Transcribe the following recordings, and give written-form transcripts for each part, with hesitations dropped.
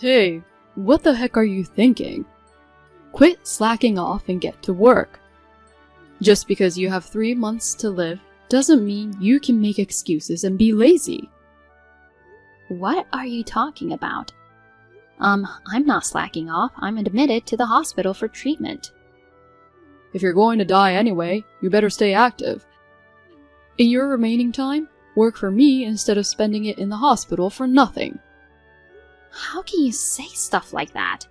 Hey, what the heck are you thinking? Quit slacking off and get to work. Just because you have 3 months to live doesn't mean you can make excuses and be lazy. What are you talking about? I'm not slacking off. I'm admitted to the hospital for treatment. If you're going to die anyway, you better stay active. In your remaining time, work for me instead of spending it in the hospital for nothing. How can you say stuff like that?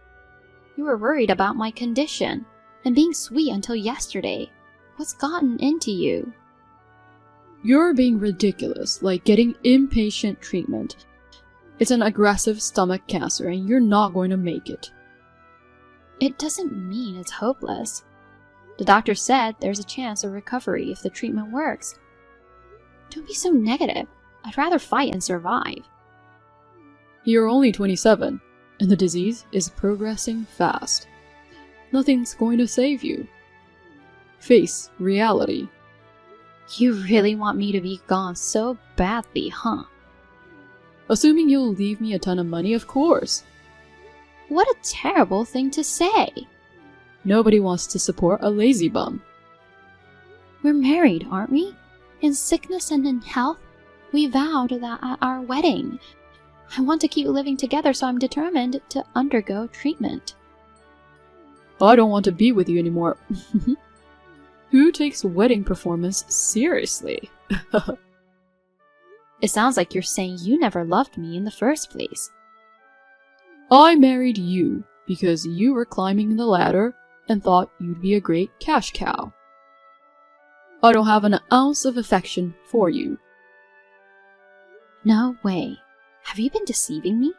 You were worried about my condition and being sweet until yesterday. What's gotten into you? You're being ridiculous, like getting inpatient treatment. It's an aggressive stomach cancer and you're not going to make it. It doesn't mean it's hopeless. The doctor said there's a chance of recovery if the treatment works. Don't be so negative. I'd rather fight and survive. You're only 27, and the disease is progressing fast. Nothing's going to save you. Face reality. You really want me to be gone so badly, huh? Assuming you'll leave me a ton of money, of course. What a terrible thing to say. Nobody wants to support a lazy bum. We're married, aren't we? In sickness and in health, we vowed that at our wedding. I want to keep living together, so I'm determined to undergo treatment. I don't want to be with you anymore. Who takes wedding performance seriously? It sounds like you're saying you never loved me in the first place. I married you because you were climbing the ladder and thought you'd be a great cash cow. I don't have an ounce of affection for you. No way. Have you been deceiving me?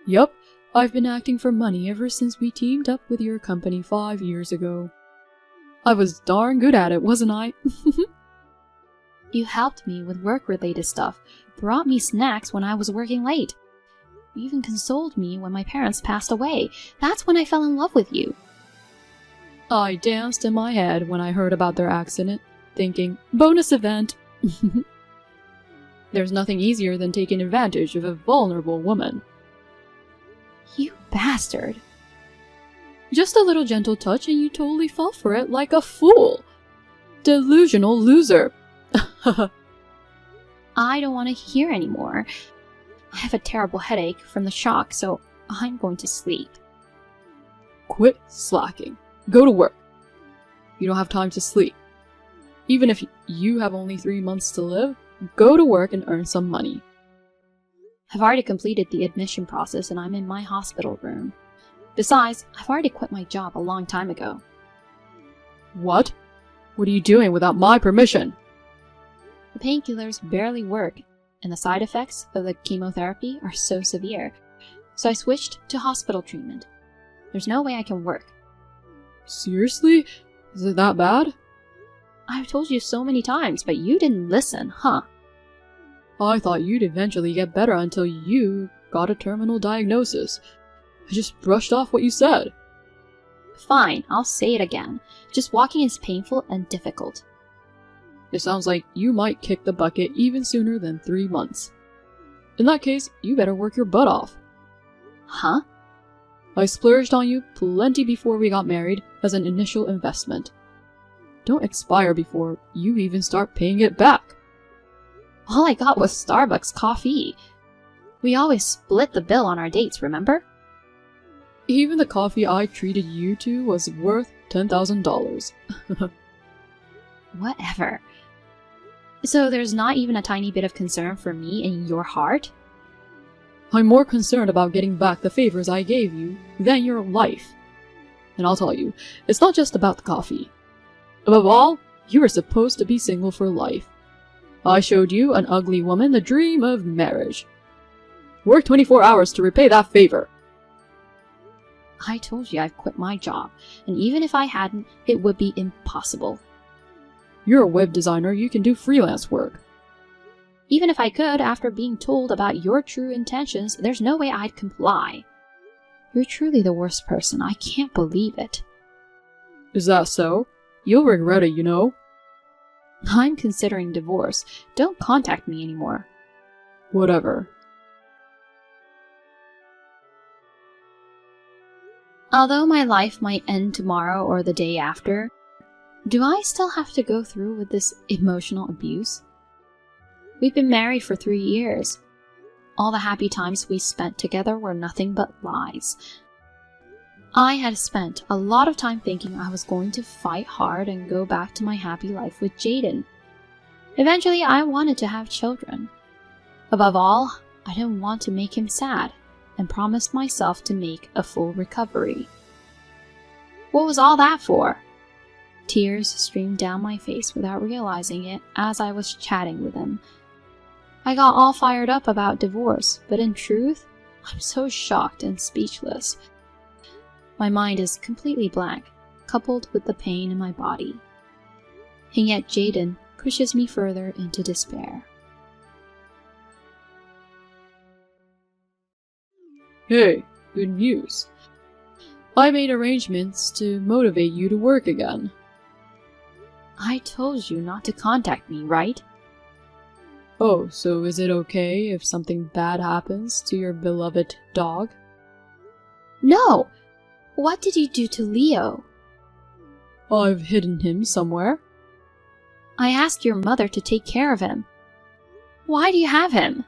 Yup, I've been acting for money ever since we teamed up with your company 5 years ago. I was darn good at it, wasn't I? You helped me with work-related stuff, brought me snacks when I was working late. You even consoled me when my parents passed away. That's when I fell in love with you. I danced in my head when I heard about their accident, thinking, bonus event. There's nothing easier than taking advantage of a vulnerable woman. You bastard. Just a little gentle touch and you totally fell for it like a fool. Delusional loser. I don't want to hear anymore. I have a terrible headache from the shock, so I'm going to sleep. Quit slacking. Go to work. You don't have time to sleep. Even if you have only 3 months to live, go to work and earn some money. I've already completed the admission process and I'm in my hospital room. Besides, I've already quit my job a long time ago. What? What are you doing without my permission? The painkillers barely work, and the side effects of the chemotherapy are so severe, so I switched to hospital treatment. There's no way I can work. Seriously? Is it that bad? I've told you so many times, but you didn't listen, huh? I thought you'd eventually get better until you got a terminal diagnosis. I just brushed off what you said. Fine, I'll say it again. Just walking is painful and difficult. It sounds like you might kick the bucket even sooner than 3 months. In that case, you better work your butt off. Huh? I splurged on you plenty before we got married as an initial investment. Don't expire before you even start paying it back. All I got was Starbucks coffee. We always split the bill on our dates, remember? Even the coffee I treated you to was worth $10,000. Whatever. So there's not even a tiny bit of concern for me in your heart? I'm more concerned about getting back the favors I gave you than your life. And I'll tell you, it's not just about the coffee. Above all, you were supposed to be single for life. I showed you, an ugly woman, the dream of marriage. Work 24 hours to repay that favor. I told you I've quit my job, and even if I hadn't, it would be impossible. You're a web designer, you can do freelance work. Even if I could, after being told about your true intentions, there's no way I'd comply. You're truly the worst person. I can't believe it. Is that so? You'll regret it, you know. I'm considering divorce. Don't contact me anymore. Whatever. Although my life might end tomorrow or the day after, do I still have to go through with this emotional abuse? We've been married for 3 years. All the happy times we spent together were nothing but lies. I had spent a lot of time thinking I was going to fight hard and go back to my happy life with Jaden. Eventually, I wanted to have children. Above all, I didn't want to make him sad, and promised myself to make a full recovery. What was all that for? Tears streamed down my face without realizing it as I was chatting with him. I got all fired up about divorce, but in truth, I'm so shocked and speechless. My mind is completely blank, coupled with the pain in my body. And yet Jaden pushes me further into despair. Hey, good news. I made arrangements to motivate you to work again. I told you not to contact me, right? Oh, so is it okay if something bad happens to your beloved dog? No! What did you do to Leo? I've hidden him somewhere. I asked your mother to take care of him. Why do you have him?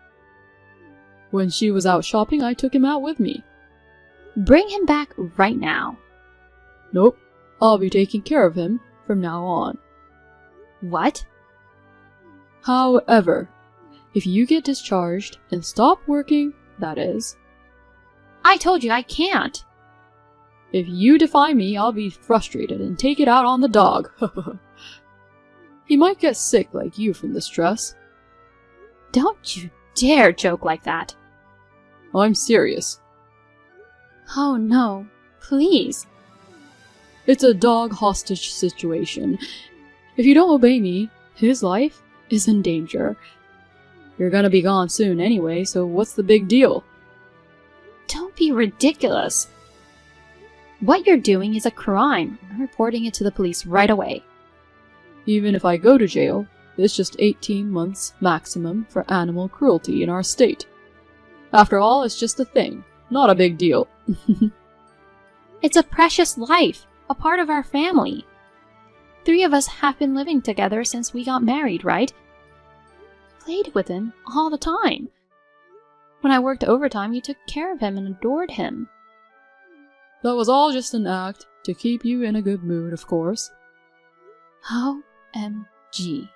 When she was out shopping, I took him out with me. Bring him back right now. Nope, I'll be taking care of him from now on. What? However, if you get discharged and stop working, that is. I told you I can't. If you defy me, I'll be frustrated and take it out on the dog. He might get sick like you from the stress. Don't you dare joke like that. I'm serious. Oh no, please. It's a dog hostage situation. If you don't obey me, his life is in danger. You're gonna be gone soon anyway, so what's the big deal? Don't be ridiculous. What you're doing is a crime. I'm reporting it to the police right away. Even if I go to jail, it's just 18 months maximum for animal cruelty in our state. After all, it's just a thing, not a big deal. It's a precious life, a part of our family. 3 of us have been living together since we got married, right? Played with him all the time. When I worked overtime, you took care of him and adored him. That was all just an act to keep you in a good mood, of course. OMG.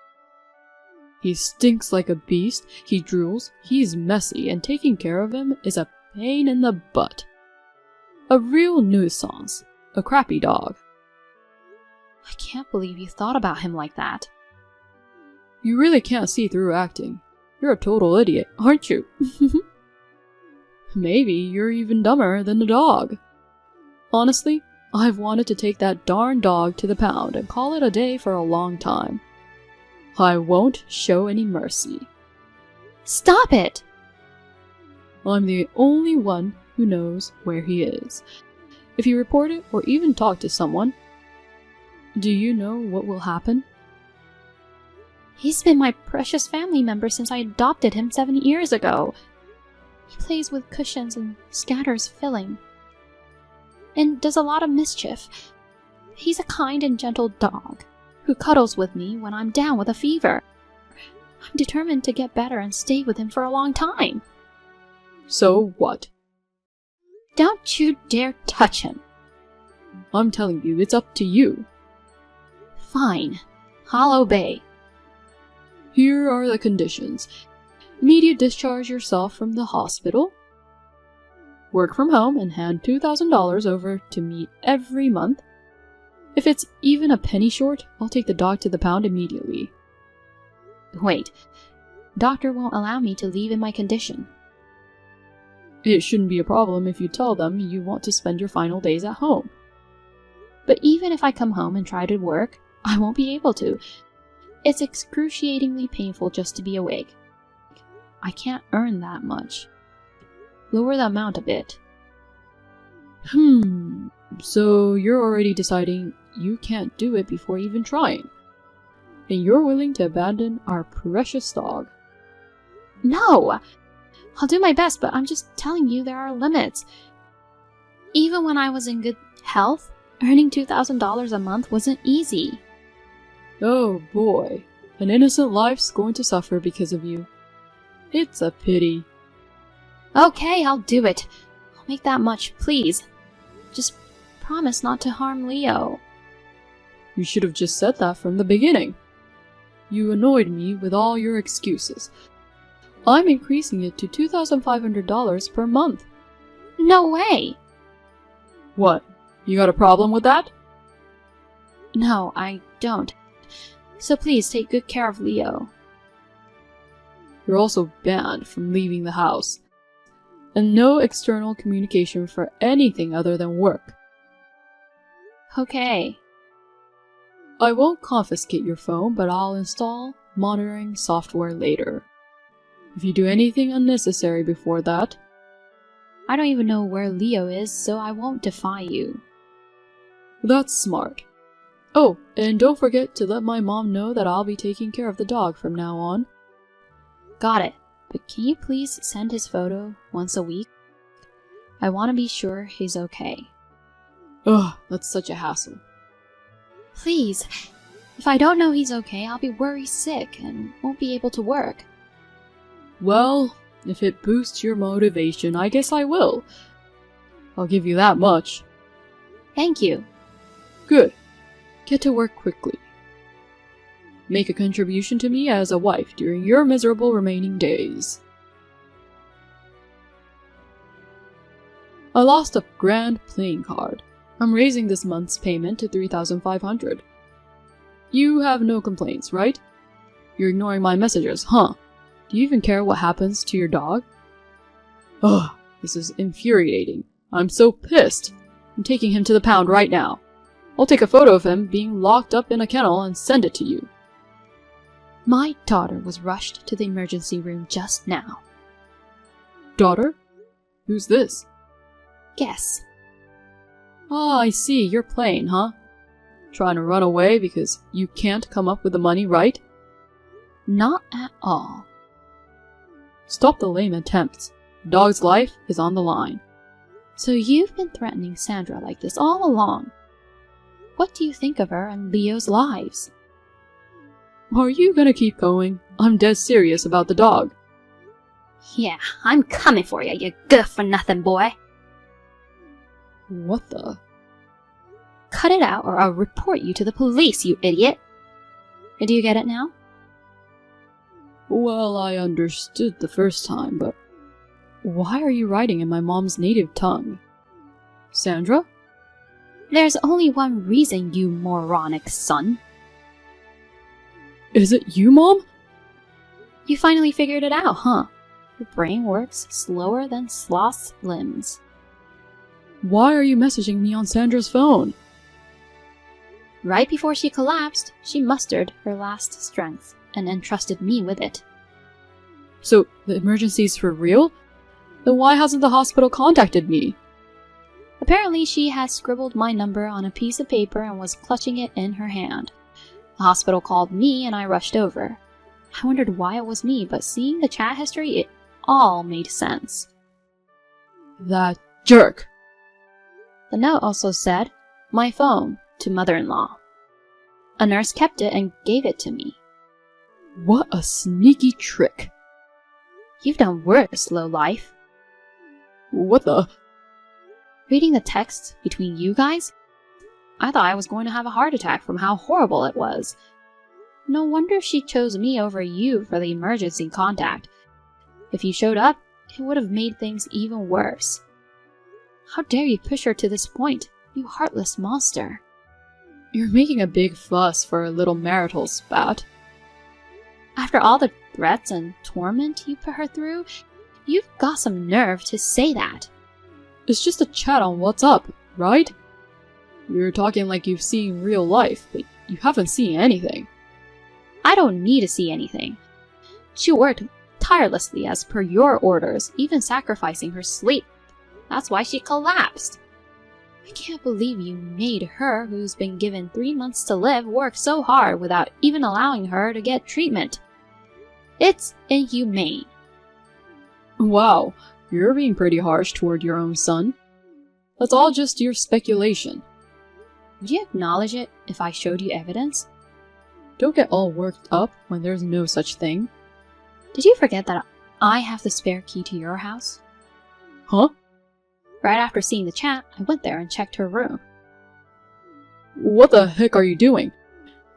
He stinks like a beast, he drools, he's messy, and taking care of him is a pain in the butt. A real nuisance. A crappy dog. I can't believe you thought about him like that. You really can't see through acting. You're a total idiot, aren't you? Maybe you're even dumber than the dog. Honestly, I've wanted to take that darn dog to the pound and call it a day for a long time. I won't show any mercy. Stop it! I'm the only one who knows where he is. If you report it or even talk to someone, do you know what will happen? He's been my precious family member since I adopted him 7 years ago. He plays with cushions and scatters filling. And does a lot of mischief. He's a kind and gentle dog who cuddles with me when I'm down with a fever. I'm determined to get better and stay with him for a long time. So what? Don't you dare touch him. I'm telling you, it's up to you. Fine. I'll obey. Here are the conditions. Immediate discharge yourself from the hospital. Work from home and hand $2,000 over to me every month. If it's even a penny short, I'll take the dog to the pound immediately. Wait. Doctor won't allow me to leave in my condition. It shouldn't be a problem if you tell them you want to spend your final days at home. But even if I come home and try to work, I won't be able to. It's excruciatingly painful just to be awake. I can't earn that much. Lower the amount a bit. So you're already deciding you can't do it before even trying. And you're willing to abandon our precious dog. No! I'll do my best, but I'm just telling you there are limits. Even when I was in good health, earning $2,000 a month wasn't easy. Oh boy, an innocent life's going to suffer because of you. It's a pity. Okay, I'll do it. I'll make that much, please. Just promise not to harm Leo. You should have just said that from the beginning. You annoyed me with all your excuses. I'm increasing it to $2,500 per month. No way! What? You got a problem with that? No, I don't. So please take good care of Leo. You're also banned from leaving the house. And no external communication for anything other than work. Okay. I won't confiscate your phone, but I'll install monitoring software later. If you do anything unnecessary before that... I don't even know where Leo is, so I won't defy you. That's smart. Oh, and don't forget to let my mom know that I'll be taking care of the dog from now on. Got it. But can you please send his photo once a week? I want to be sure he's okay. Ugh, that's such a hassle. Please. If I don't know he's okay, I'll be worried sick and won't be able to work. Well, if it boosts your motivation, I guess I will. I'll give you that much. Thank you. Good. Get to work quickly. Make a contribution to me as a wife during your miserable remaining days. I lost a grand playing card. I'm raising this month's payment to $3,500. You have no complaints, right? You're ignoring my messages, huh? Do you even care what happens to your dog? Ugh, this is infuriating. I'm so pissed. I'm taking him to the pound right now. I'll take a photo of him being locked up in a kennel and send it to you. My daughter was rushed to the emergency room just now. Daughter? Who's this? Guess. Ah, I see, you're playing, huh? Trying to run away because you can't come up with the money, right? Not at all. Stop the lame attempts. The dog's life is on the line. So you've been threatening Sandra like this all along. What do you think of her and Leo's lives? Are you gonna keep going? I'm dead serious about the dog. Yeah, I'm coming for you, you good-for-nothing boy. What the? Cut it out or I'll report you to the police, you idiot. Do you get it now? Well, I understood the first time, but why are you writing in my mom's native tongue? Sandra? There's only one reason, you moronic son. Is it you, Mom? You finally figured it out, huh? Your brain works slower than sloth's limbs. Why are you messaging me on Sandra's phone? Right before she collapsed, she mustered her last strength and entrusted me with it. So, the emergency's for real? Then why hasn't the hospital contacted me? Apparently, she had scribbled my number on a piece of paper and was clutching it in her hand. The hospital called me and I rushed over. I wondered why it was me, but seeing the chat history, it all made sense. That jerk! The note also said, "My phone, to mother-in-law." A nurse kept it and gave it to me. What a sneaky trick! You've done worse, lowlife. What the? Reading the text between you guys, I thought I was going to have a heart attack from how horrible it was. No wonder she chose me over you for the emergency contact. If you showed up, it would have made things even worse. How dare you push her to this point, you heartless monster. You're making a big fuss for a little marital spat. After all the threats and torment you put her through, you've got some nerve to say that. It's just a chat on WhatsApp, right? You're talking like you've seen real life, but you haven't seen anything. I don't need to see anything. She worked tirelessly as per your orders, even sacrificing her sleep. That's why she collapsed. I can't believe you made her, who's been given 3 months to live, work so hard without even allowing her to get treatment. It's inhumane. Wow, you're being pretty harsh toward your own son. That's all just your speculation. Would you acknowledge it if I showed you evidence? Don't get all worked up when there's no such thing. Did you forget that I have the spare key to your house? Huh? Right after seeing the chat, I went there and checked her room. What the heck are you doing?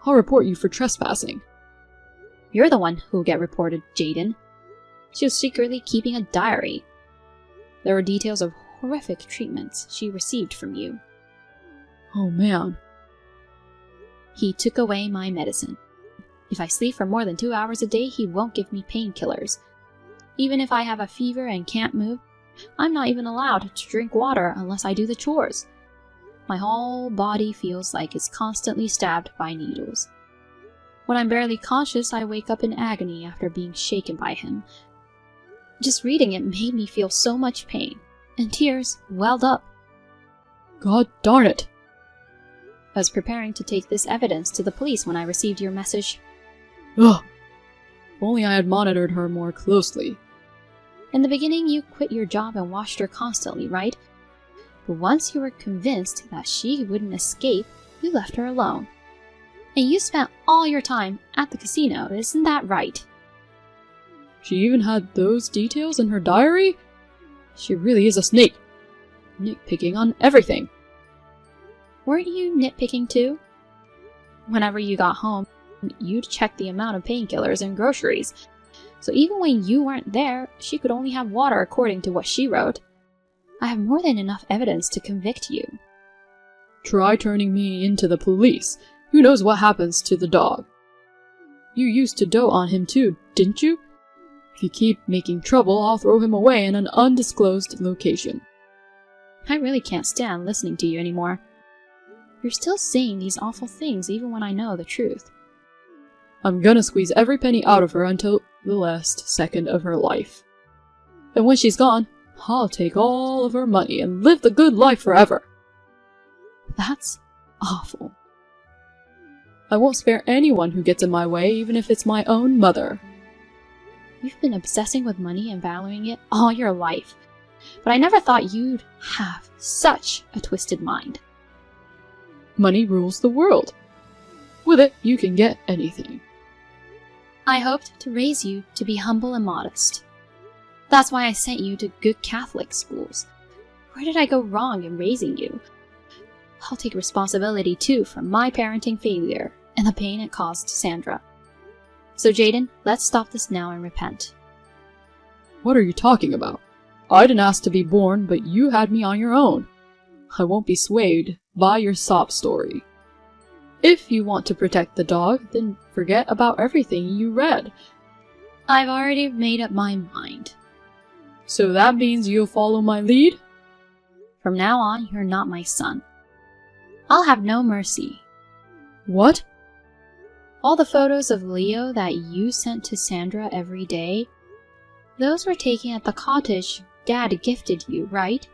I'll report you for trespassing. You're the one who'll get reported, Jaden. She was secretly keeping a diary. There were details of horrific treatments she received from you. Oh man. He took away my medicine. If I sleep for more than 2 hours a day, he won't give me painkillers. Even if I have a fever and can't move, I'm not even allowed to drink water unless I do the chores. My whole body feels like it's constantly stabbed by needles. When I'm barely conscious, I wake up in agony after being shaken by him. Just reading it made me feel so much pain, and tears welled up. God darn it! I was preparing to take this evidence to the police when I received your message. Ugh! If only I had monitored her more closely. In the beginning, you quit your job and watched her constantly, right? But once you were convinced that she wouldn't escape, you left her alone. And you spent all your time at the casino, isn't that right? She even had those details in her diary? She really is a snake. Nitpicking on everything. Weren't you nitpicking too? Whenever you got home, you'd check the amount of painkillers and groceries. So even when you weren't there, she could only have water according to what she wrote. I have more than enough evidence to convict you. Try turning me into the police. Who knows what happens to the dog? You used to dote on him too, didn't you? If you keep making trouble, I'll throw him away in an undisclosed location. I really can't stand listening to you anymore. You're still saying these awful things even when I know the truth. I'm gonna squeeze every penny out of her until the last second of her life. And when she's gone, I'll take all of her money and live the good life forever. That's awful. I won't spare anyone who gets in my way, even if it's my own mother. You've been obsessing with money and valuing it all your life. But I never thought you'd have such a twisted mind. Money rules the world. With it, you can get anything. I hoped to raise you to be humble and modest. That's why I sent you to good Catholic schools. Where did I go wrong in raising you? I'll take responsibility too for my parenting failure and the pain it caused Sandra. So Jaden, let's stop this now and repent. What are you talking about? I didn't ask to be born, but you had me on your own. I won't be swayed by your sob story. If you want to protect the dog, then forget about everything you read. I've already made up my mind. So that means you'll follow my lead? From now on, you're not my son. I'll have no mercy. What? All the photos of Leo that you sent to Sandra every day, those were taken at the cottage Dad gifted you, right?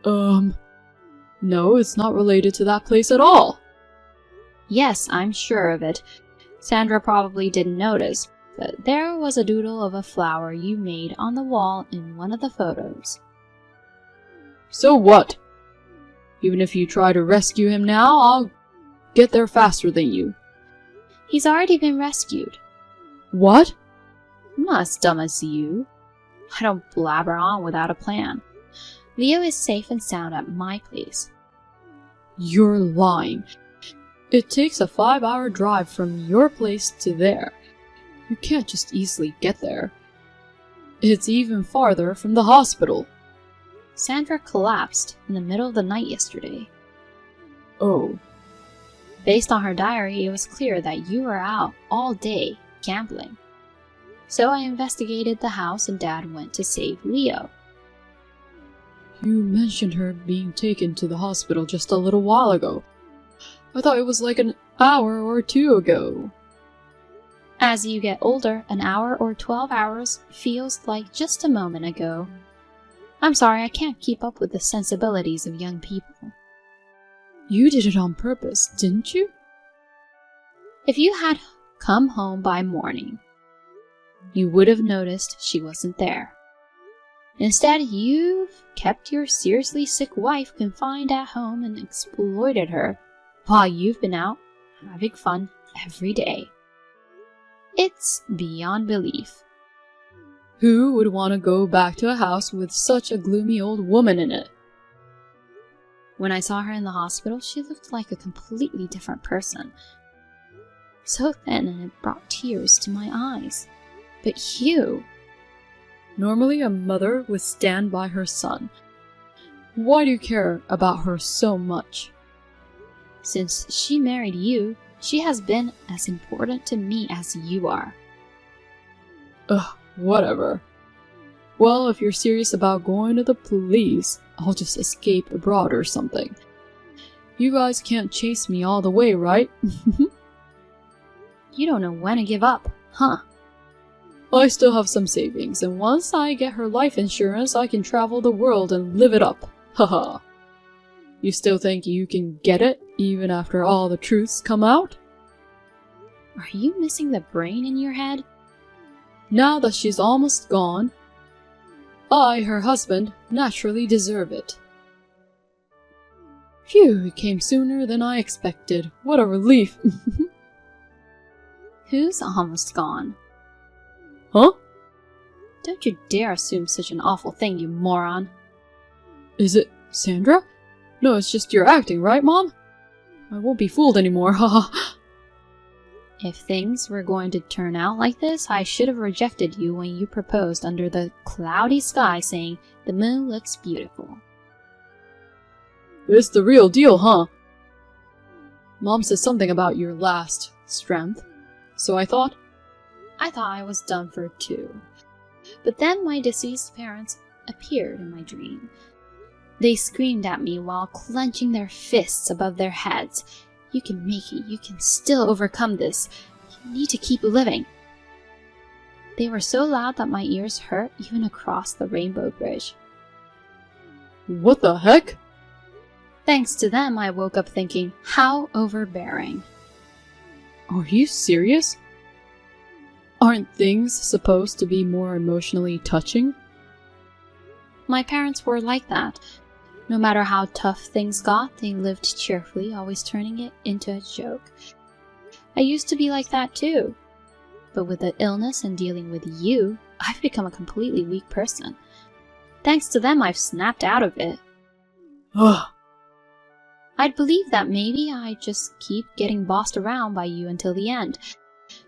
No, it's not related to that place at all. Yes, I'm sure of it. Sandra probably didn't notice, but there was a doodle of a flower you made on the wall in one of the photos. So what? Even if you try to rescue him now, I'll get there faster than you. He's already been rescued. What? I'm not as dumb as you. I don't blabber on without a plan. Leo is safe and sound at my place. You're lying. It takes a 5-hour drive from your place to there. You can't just easily get there. It's even farther from the hospital. Sandra collapsed in the middle of the night yesterday. Oh. Based on her diary, it was clear that you were out all day gambling. So I investigated the house and Dad went to save Leo. You mentioned her being taken to the hospital just a little while ago. I thought it was like an hour or 2 ago. As you get older, an hour or 12 hours feels like just a moment ago. I'm sorry, I can't keep up with the sensibilities of young people. You did it on purpose, didn't you? If you had come home by morning, you would have noticed she wasn't there. Instead, you've kept your seriously sick wife confined at home and exploited her while you've been out having fun every day. It's beyond belief. Who would want to go back to a house with such a gloomy old woman in it? When I saw her in the hospital, she looked like a completely different person. So thin, and it brought tears to my eyes. But you... Normally a mother would stand by her son. Why do you care about her so much? Since she married you, she has been as important to me as you are. Ugh, whatever. Well, if you're serious about going to the police, I'll just escape abroad or something. You guys can't chase me all the way, right? You don't know when to give up, huh? I still have some savings, and once I get her life insurance, I can travel the world and live it up. Haha. You still think you can get it, even after all the truths come out? Are you missing the brain in your head? Now that she's almost gone, I, her husband, naturally deserve it. Phew, it came sooner than I expected. What a relief. Who's almost gone? Huh? Don't you dare assume such an awful thing, you moron. Is it Sandra? No, it's just your acting, right, Mom? I won't be fooled anymore, haha. If things were going to turn out like this, I should have rejected you when you proposed under the cloudy sky saying, "The moon looks beautiful." It's the real deal, huh? Mom said something about your last strength, so I thought I was done for too. But then my deceased parents appeared in my dream. They screamed at me while clenching their fists above their heads. "You can make it. You can still overcome this. You need to keep living." They were so loud that my ears hurt even across the rainbow bridge. What the heck? Thanks to them, I woke up thinking, how overbearing. Are you serious? Aren't things supposed to be more emotionally touching? My parents were like that. No matter how tough things got, they lived cheerfully, always turning it into a joke. I used to be like that too. But with the illness and dealing with you, I've become a completely weak person. Thanks to them, I've snapped out of it. Ugh. I'd believe that maybe I just keep getting bossed around by you until the end.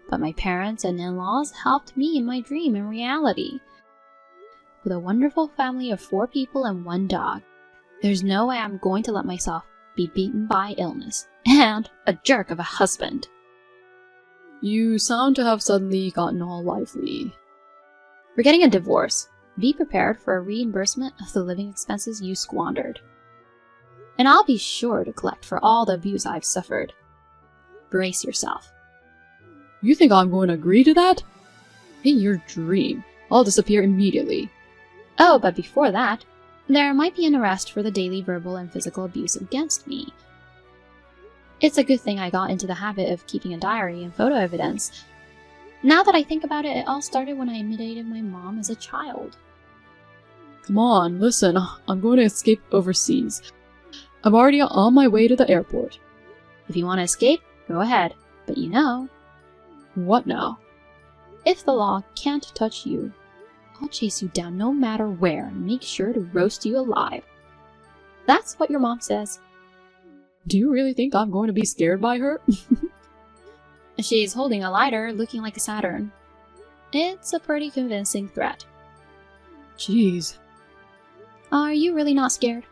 But my parents and in-laws helped me in my dream and reality. With a wonderful family of 4 people and 1 dog, there's no way I'm going to let myself be beaten by illness and a jerk of a husband. You sound to have suddenly gotten all lively. We're getting a divorce. Be prepared for a reimbursement of the living expenses you squandered. And I'll be sure to collect for all the abuse I've suffered. Brace yourself. You think I'm going to agree to that? In your dream, I'll disappear immediately. Oh, but before that, there might be an arrest for the daily verbal and physical abuse against me. It's a good thing I got into the habit of keeping a diary and photo evidence. Now that I think about it, it all started when I imitated my mom as a child. Come on, listen, I'm going to escape overseas. I'm already on my way to the airport. If you want to escape, go ahead. But you know... What now? If the law can't touch you, I'll chase you down no matter where and make sure to roast you alive. That's what your mom says. Do you really think I'm going to be scared by her? She's holding a lighter, looking like a Saturn. It's a pretty convincing threat. Jeez. Are you really not scared?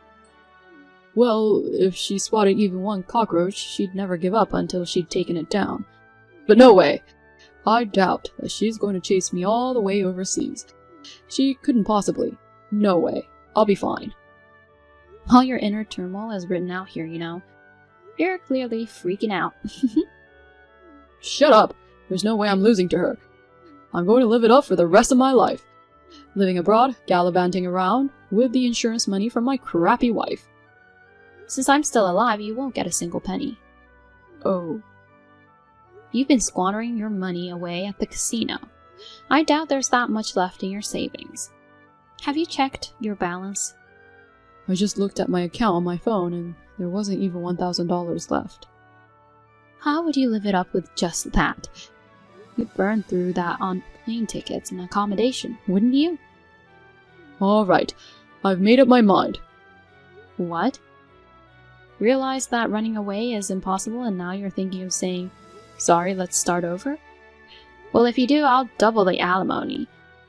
Well, if she spotted even one cockroach, she'd never give up until she'd taken it down. But no way. I doubt that she's going to chase me all the way overseas. She couldn't possibly. No way. I'll be fine. All your inner turmoil is written out here, you know. You're clearly freaking out. Shut up. There's no way I'm losing to her. I'm going to live it up for the rest of my life. Living abroad, gallivanting around, with the insurance money from my crappy wife. Since I'm still alive, you won't get a single penny. Oh. You've been squandering your money away at the casino. I doubt there's that much left in your savings. Have you checked your balance? I just looked at my account on my phone and there wasn't even $1,000 left. How would you live it up with just that? You'd burn through that on plane tickets and accommodation, wouldn't you? All right, I've made up my mind. What? Realize that running away is impossible and now you're thinking of saying, sorry, let's start over? Well, if you do, I'll double the alimony.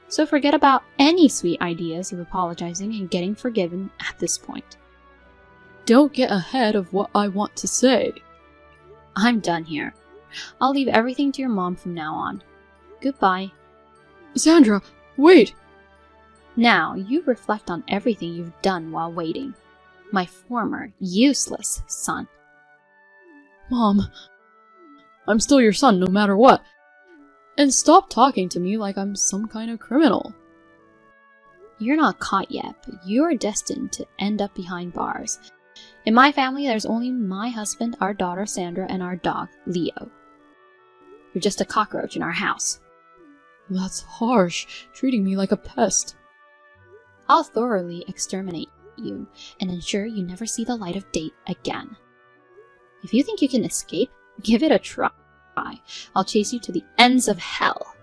So forget about any sweet ideas of apologizing and getting forgiven at this point. Don't get ahead of what I want to say. I'm done here. I'll leave everything to your mom from now on. Goodbye. Sandra, wait! Now, you reflect on everything you've done while waiting. My former, useless son. Mom, I'm still your son no matter what. And stop talking to me like I'm some kind of criminal. You're not caught yet, but you're destined to end up behind bars. In my family, there's only my husband, our daughter Sandra, and our dog, Leo. You're just a cockroach in our house. That's harsh, treating me like a pest. I'll thoroughly exterminate you and ensure you never see the light of day again. If you think you can escape, give it a try. I'll chase you to the ends of hell.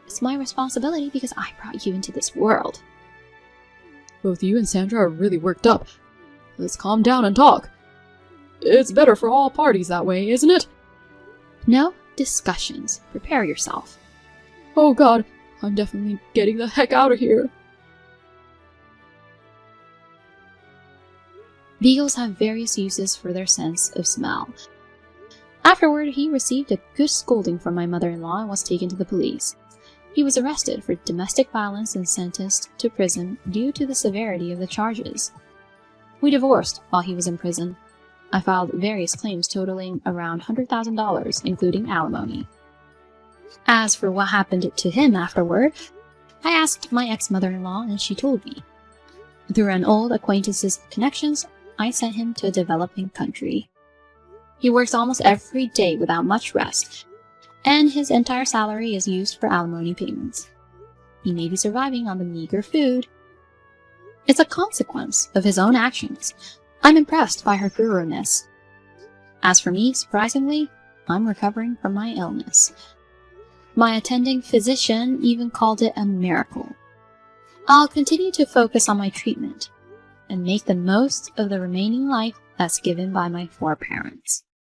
It's my responsibility because I brought you into this world. Both you and Sandra are really worked up. Let's calm down and talk. It's better for all parties that way, isn't it? No discussions. Prepare yourself. Oh God, I'm definitely getting the heck out of here. Beagles have various uses for their sense of smell. Afterward, he received a good scolding from my mother-in-law and was taken to the police. He was arrested for domestic violence and sentenced to prison due to the severity of the charges. We divorced while he was in prison. I filed various claims totaling around $100,000, including alimony. As for what happened to him afterward, I asked my ex-mother-in-law and she told me. Through an old acquaintance's connections, I sent him to a developing country. He works almost every day without much rest, and his entire salary is used for alimony payments. He may be surviving on the meager food. It's a consequence of his own actions. I'm impressed by her thoroughness. As for me, surprisingly, I'm recovering from my illness. My attending physician even called it a miracle. I'll continue to focus on my treatment and make the most of the remaining life that's given by my foreparents.